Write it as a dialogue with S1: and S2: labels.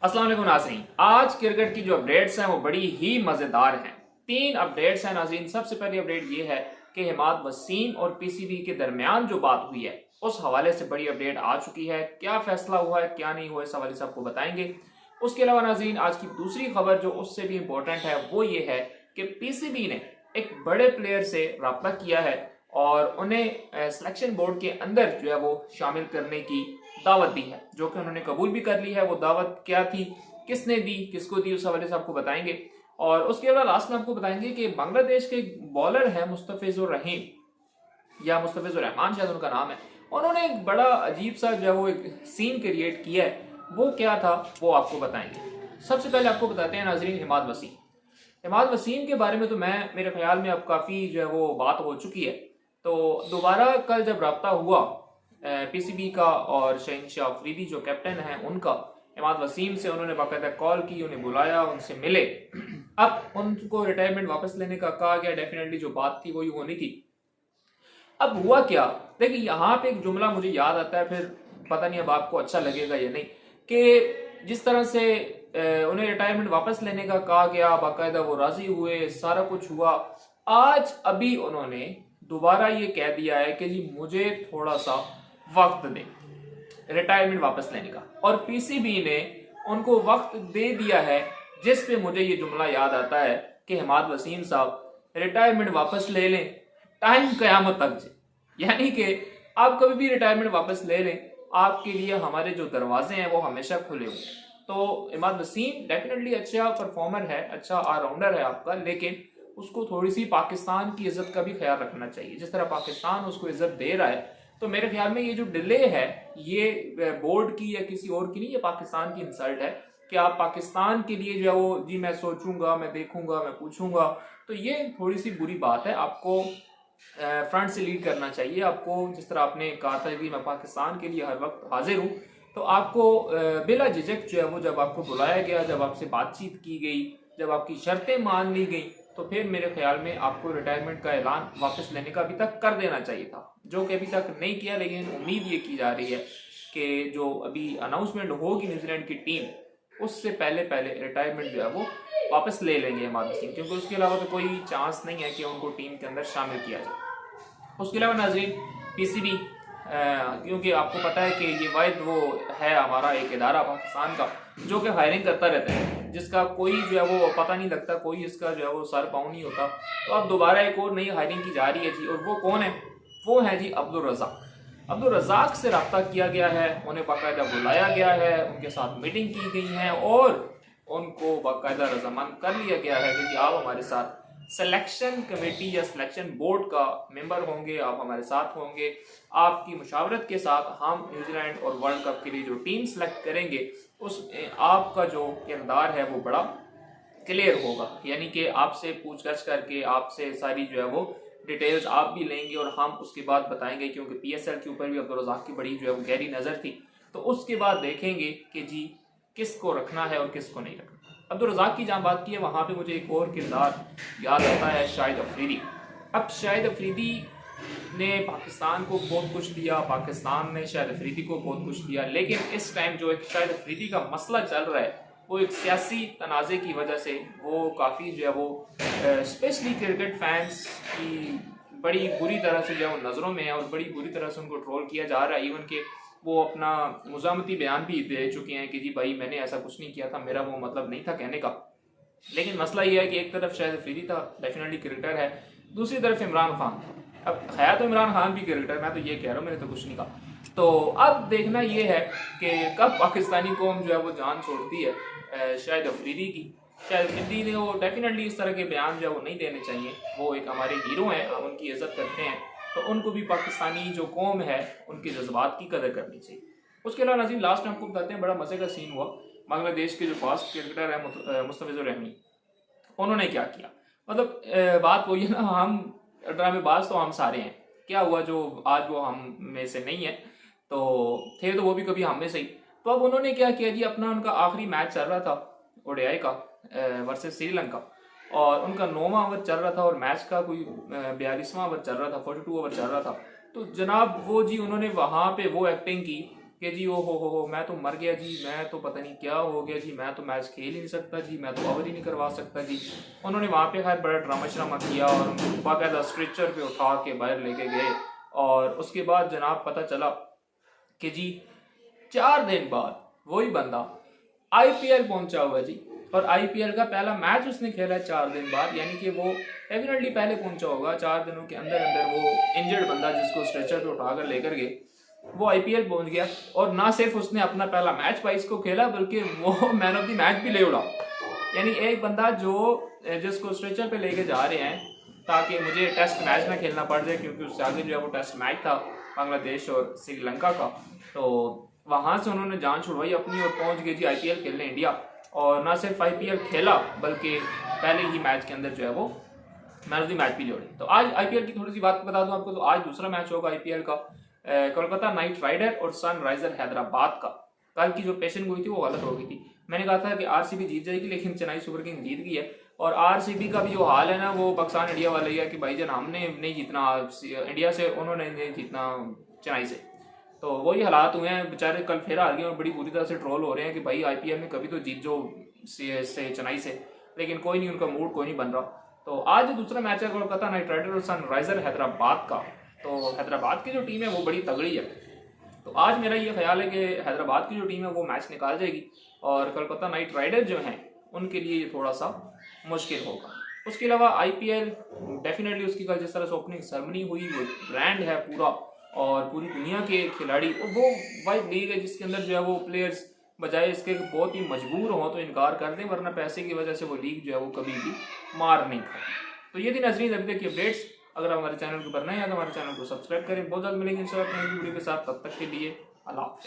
S1: अस्सलाम वालेकुम नाज़रीन। आज क्रिकेट की जो अपडेट्स हैं वो बड़ी ही मजेदार हैं। 3 अपडेट्स हैं नाज़रीन। सबसे पहली अपडेट ये है कि इमाद वसीम और पीसीबी के दरमियान जो बात हुई है उस हवाले से बड़ी अपडेट आ चुकी है। क्या फैसला हुआ है क्या नहीं हुआ इस हवाले से आपको बताएंगे। उसके अलावा नाज़रीन आज की दूसरी खबर जो उससे भी इंपॉर्टेंट है वो ये है कि पीसीबी ने एक बड़े प्लेयर से रब्ता किया है और उन्हें सिलेक्शन बोर्ड के अंदर जो है वो शामिल करने की दावत दी है, जो कि उन्होंने कबूल भी कर ली है। वो दावत क्या थी, किसने दी, किसको दी, उस हवाले से आपको बताएंगे। और उसके अलावा लास्ट में आपको बताएंगे कि बांग्लादेश के बॉलर है मुस्तफिजुर रहीम या मुस्तफिजुर रहमान शायद उनका नाम है। उन्होंने एक बड़ा अजीब सा जो है वो एक सीन क्रिएट किया है। वो क्या था वो आपको बताएंगे। सबसे पहले आपको बताते हैं नाजरीन इमाद वसीम। इमाद वसीम के बारे में तो मेरे ख्याल में अब काफी जो है वो बात हो चुकी है। तो दोबारा कल जब रब्ता हुआ पीसीबी का और शहनशाह अफरीदी जो कैप्टन है उनका, इमाद वसीम से उन्होंने बाकायदा कॉल की, उन्हें बुलाया, उनसे मिले। अब उनको रिटायरमेंट वापस लेने का कहा गया। डेफिनेटली जो बात थी वही होनी थी। अब हुआ क्या, देखिए यहाँ पे एक जुमला मुझे याद आता है, फिर पता नहीं अब आपको अच्छा लगेगा या नहीं, कि जिस तरह से उन्हें रिटायरमेंट वापस लेने का कहा गया, बाकायदा वो राजी हुए, सारा कुछ हुआ। आज अभी उन्होंने दोबारा ये कह दिया है कि जी मुझे थोड़ा सा वक्त दें रिटायरमेंट वापस लेने का, और पीसीबी ने उनको वक्त दे दिया है, जिस पे मुझे ये जुमला याद आता है कि इमाद वसीम साहब रिटायरमेंट वापस ले लें, टाइम कयामत तक जे। यानी कि आप कभी भी रिटायरमेंट वापस ले लें, आपके लिए हमारे जो दरवाजे हैं वो हमेशा खुले हुए हैं। तो इमाद वसीम डेफिनेटली अच्छा परफॉर्मर है, अच्छा ऑलराउंडर है आपका, लेकिन उसको थोड़ी सी पाकिस्तान की इज्जत का भी ख्याल रखना चाहिए। जिस तरह पाकिस्तान उसको इज्जत दे रहा है, तो मेरे ख्याल में ये जो डिले है ये बोर्ड की या किसी और की नहीं, ये पाकिस्तान की इंसल्ट है कि आप पाकिस्तान के लिए जो है वो जी मैं सोचूंगा, मैं देखूंगा, मैं पूछूंगा। तो ये थोड़ी सी बुरी बात है। आपको फ्रंट से लीड करना चाहिए। आपको जिस तरह आपने कहा था कि मैं पाकिस्तान के लिए हर वक्त हाजिर हूँ, तो आपको बिला झिझक जो है वो जब आपको बुलाया गया, जब आपसे बातचीत की गई, जब आपकी शर्तें मान ली गई, तो फिर मेरे ख्याल में आपको रिटायरमेंट का ऐलान वापस लेने का अभी तक कर देना चाहिए था, जो कि अभी तक नहीं किया। लेकिन उम्मीद ये की जा रही है कि जो अभी अनाउंसमेंट होगी न्यूजीलैंड की टीम, उससे पहले पहले रिटायरमेंट जो है वो वापस ले लेंगे इमाद वसीम, क्योंकि उसके अलावा तो कोई चांस नहीं है कि उनको टीम के अंदर शामिल किया जाए। उसके अलावा नाजरीन पीसीबी, क्योंकि आपको पता है कि ये वाहिद वो है हमारा एक इदारा पाकिस्तान का जो कि हायरिंग करता रहता है, जिसका कोई जो है वो पता नहीं लगता, कोई इसका जो है वो सर पाँव नहीं होता। तो अब दोबारा एक और नई हायरिंग की जा रही है जी, और वो कौन है? वो है जी अब्दुल रज़ाक। अब्दुल रज़ाक से रब्ता किया गया है, उन्हें बाकायदा बुलाया गया है, उनके साथ मीटिंग की गई है और उनको बाकायदा रजामंद कर लिया गया है कि आप हमारे साथ सिलेक्शन कमेटी या सिलेक्शन बोर्ड का मेंबर होंगे, आप हमारे साथ होंगे। आपकी मुशावरत के साथ हम न्यूजीलैंड और वर्ल्ड कप के लिए जो टीम सेलेक्ट करेंगे उस आपका जो किरदार है वो बड़ा क्लियर होगा। यानी कि आपसे पूछताछ करके आपसे सारी जो है वो डिटेल्स आप भी लेंगे और हम उसके बाद बताएंगे, क्योंकि पीएसएल के ऊपर भी अब्दुल रज़ाक की बड़ी जो है वो गहरी नज़र थी। तो उसके बाद देखेंगे कि जी किसको रखना है और किसको नहीं रखना। अब्दुल रज़ाक की जहाँ बात की है वहाँ पे मुझे एक और किरदार याद आता है, शाहिद अफरीदी। अब शाहिद अफरीदी ने पाकिस्तान को बहुत कुछ दिया, पाकिस्तान ने शाहिद अफरीदी को बहुत कुछ दिया, लेकिन इस टाइम जो एक शाहिद अफरीदी का मसला चल रहा है वो एक सियासी तनाज़े की वजह से वो काफ़ी जो है वो स्पेशली क्रिकेट फैंस की बड़ी बुरी तरह से जो है वो नज़रों में है और बड़ी बुरी तरह से उनको ट्रोल किया जा रहा है। इवन के वो अपना मुज़ामती बयान भी दे चुके हैं कि जी भाई मैंने ऐसा कुछ नहीं किया था, मेरा वो मतलब नहीं था कहने का। लेकिन मसला ये है कि एक तरफ शाहिद अफरीदी था, डेफिनेटली क्रिकेटर है, दूसरी तरफ इमरान खान। अब है तो इमरान खान भी क्रिकेटर, मैं तो ये कह रहा हूँ, मैंने तो कुछ नहीं कहा। तो अब देखना ये है कि कब पाकिस्तानी कौम जो है वो जान छोड़ती है शाहिद अफरीदी की। शाहिद अफरीदी ने वो डेफिनेटली इस तरह के बयान जो है वो नहीं देने चाहिए। वो एक हमारे हीरो हैं, हम उनकी इज्जत करते हैं, तो उनको भी पाकिस्तानी जो कौम है उनके जज्बात की कदर करनी चाहिए। उसके अलावा नाज़रीन लास्ट में आपको बताते हैं, बड़ा मजे का सीन हुआ। बांग्लादेश के जो फास्ट क्रिकेटर है मुस्तफिजुर रहमी, उन्होंने क्या किया, मतलब बात वही है ना, हम ड्रामेबाज तो हम सारे हैं। क्या हुआ जो आज वो हम में से नहीं है, तो थे तो वो भी कभी हम में से ही। तो अब उन्होंने क्या किया जी, अपना उनका आखिरी मैच चल रहा था ओडीआई का वर्सेस श्रीलंका, और उनका 9वां ओवर चल रहा था और मैच का कोई 42वां ओवर चल रहा था, 42 ओवर चल रहा था। तो जनाब वो जी उन्होंने वहां पे वो एक्टिंग की कि जी ओ हो मैं तो मर गया जी, मैं तो पता नहीं क्या हो गया जी, मैं तो मैच खेल ही नहीं सकता जी, मैं तो कवर ही नहीं करवा सकता जी। उन्होंने वहाँ पे खैर बड़ा ड्रामा श्रामा किया और उनको बाकायदा स्ट्रेचर पे उठा के बाहर लेके गए। और उसके बाद जनाब पता चला कि जी 4 दिन बाद वही बंदा आईपीएल पहुंचा हुआ जी, और आईपीएल का पहला मैच उसने खेला है 4 दिन बाद, यानी कि वो डेफिनेटली पहले पहुंचा होगा। 4 दिनों के अंदर अंदर वो इंजर्ड बंदा जिसको स्ट्रेचर पे उठाकर लेकर गए वो आईपीएल पहुंच गया। और ना सिर्फ उसने अपना पहला मैच 22 को खेला बल्कि वो मैन ऑफ द मैच भी ले उड़ा। यानी एक बंदा जो जिसको स्ट्रेचर पे लेके जा रहे हैं ताकि मुझे टेस्ट मैच ना खेलना पड़ जाए, क्योंकि उससे आगे जो है वो टेस्ट मैच था बांग्लादेश और श्रीलंका का, तो वहां से उन्होंने जान छुड़वाई अपनी और पहुंच गए जी आईपीएल खेलने इंडिया। और ना सिर्फ आईपीएल खेला बल्कि पहले ही मैच के अंदर जो है वो मैन ऑफ द मैच भी ले उड़े। तो आज आईपीएल की थोड़ी सी बात बता दूं आपको, तो आज दूसरा मैच होगा आईपीएल का कोलकाता नाइट राइडर और सनराइजर हैदराबाद का। कल की जो पेशन हुई थी वो गलत हो गई थी। मैंने कहा था कि आरसीबी जीत जाएगी, लेकिन चेन्नई सुपर किंग जीत गई है। और आरसीबी का भी जो हाल है ना वो पाकिस्तान इंडिया वाला ही है कि भाईजान हमने नहीं जीतना इंडिया से, उन्होंने नहीं जीतना चेन्नई से। तो वही हालात हुए हैं, बेचारे कल फिर हार गए और बड़ी बुरी तरह से ट्रोल हो रहे हैं कि भाई आईपीएल में कभी तो जीत जो से चेन्नई से, लेकिन कोई नहीं, उनका मूड कोई नहीं बन रहा। तो आज दूसरा मैच है कोलकाता नाइट राइडर और सनराइजर हैदराबाद का। तो हैदराबाद की जो टीम है वो बड़ी तगड़ी है, तो आज मेरा ये ख्याल है कि हैदराबाद की जो टीम है वो मैच निकाल जाएगी और कोलकाता नाइट राइडर जो हैं उनके लिए ये थोड़ा सा मुश्किल होगा। उसके अलावा आईपीएल डेफिनेटली उसकी कल जिस तरह से ओपनिंग सेरेमनी हुई वो ब्रांड है पूरा, और पूरी दुनिया के खिलाड़ी, और वो वाइड लीग है जिसके अंदर जो है वो प्लेयर्स बजाय इसके बहुत ही मजबूर हों तो इनकार कर दें, वरना पैसे की वजह से वो लीग जो है वो कभी भी मार नहीं खाती। तो ये थी नाज़रीन अभी तक की अपडेट्स। अगर आप हमारे चैनल को पर नए हैं तो हमारे चैनल को सब्सक्राइब करें। बहुत जल्द मिलेंगे इंशाल्लाह नई वीडियो के साथ, तब तक के लिए अल्लाह हाफ़िज़।